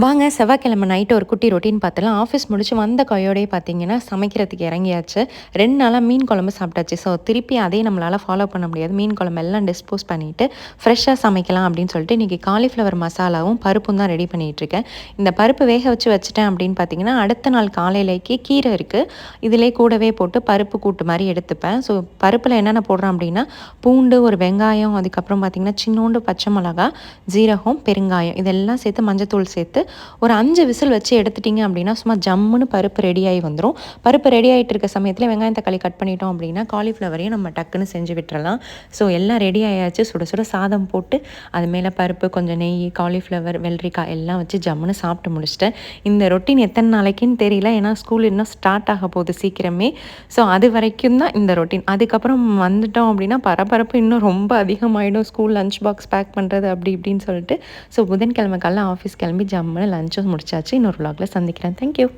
வாங்க செவ்வாய்க்கிழமை நைட்டு ஒரு குட்டி ரொட்டீன் பார்த்தலாம். ஆஃபீஸ் முடிச்சு வந்த கையோடயே பார்த்தீங்கன்னா, சமைக்கிறதுக்கு இறங்கியாச்சு. 2 நாளா மீன் குழம்பு சாப்பிட்டாச்சு. ஸோ திருப்பி அதே நம்மளால ஃபாலோ பண்ண முடியாது. மீன் குழம்பு எல்லாம் டிஸ்போஸ் பண்ணிட்டு, ஃப்ரெஷ்ஷா சமைக்கலாம் அப்படின்னு சொல்லிட்டு, இன்னைக்கு காலிஃப்ளவர் மசாலாவும், பருப்பும் தான் ரெடி பண்ணிட்டுருக்கேன். இந்த பருப்பு வேக வச்சுட்டேன் அப்படின்னு பார்த்தீங்கன்னா, அடுத்த நாள் காலையிலேக்கு கீரை இருக்கு. இதிலே கூடவே போட்டு பருப்பு கூட்டு மாரி எடுத்துப்பேன். ஸோ பருப்பில என்னென்ன போடுறேன் அப்படின்னா, பூண்டு, ஒரு வெங்காயம், அதுக்கப்புறம் பார்த்தீங்கன்னா, சின்னோண்டு பச்சை மிளகா, ஜீரகம், பெருங்காயம் இதெல்லாம் சேர்த்து மஞ்சத்தூள் சேர்த்து ஒரு 5 விசில் வச்சு எடுத்துட்டிங்க அப்படின்னா, சும்மா ஜம்முன்னு பருப்பு ரெடியாகி வந்துரும். பருப்பு ரெடி ஆயிட்டு இருக்க சமயத்தில வெங்காயம், தக்காளி கட் பண்ணிட்டோம் அப்படின்னா, காலிஃப்ளவரையும் நம்ம டக்குன்னு செஞ்சு விட்டுறலாம். ஸோ எல்லாம் ரெடி ஆயாச்சு. சுட சுட சாதம் போட்டு, அது மேல பருப்பு, கொஞ்சம் நெய், காலிஃப்ளவர், வெள்ளரிக்காய் எல்லாம் வச்சு ஜம்முன்னு சாப்பிட்டு முடிச்சுட்டேன். இந்த ரொட்டீன் எத்தனை நாளைக்குன்னு தெரியல. ஏன்னா ஸ்கூல் இன்னும் ஸ்டார்ட் ஆக போகுது சீக்கிரமே. ஸோ அது வரைக்கும் தான் இந்த ரொட்டீன். அதுக்கப்புறம் வந்துட்டோம் அப்படின்னா, பரபரப்பு இன்னும் ரொம்ப அதிகமாயிடும். ஸ்கூல் லஞ்ச் பாக்ஸ் பேக் பண்ணுறது அப்படி இப்படின்னு சொல்லிட்டு. ஸோ புதன்கிழமை காலைல ஆஃபீஸ் கிளம்பி ஜம்முன்னு லஞ்சும் முடிச்சாச்சு. இன்னொரு vlogல சந்திக்கிறேன். Thank you.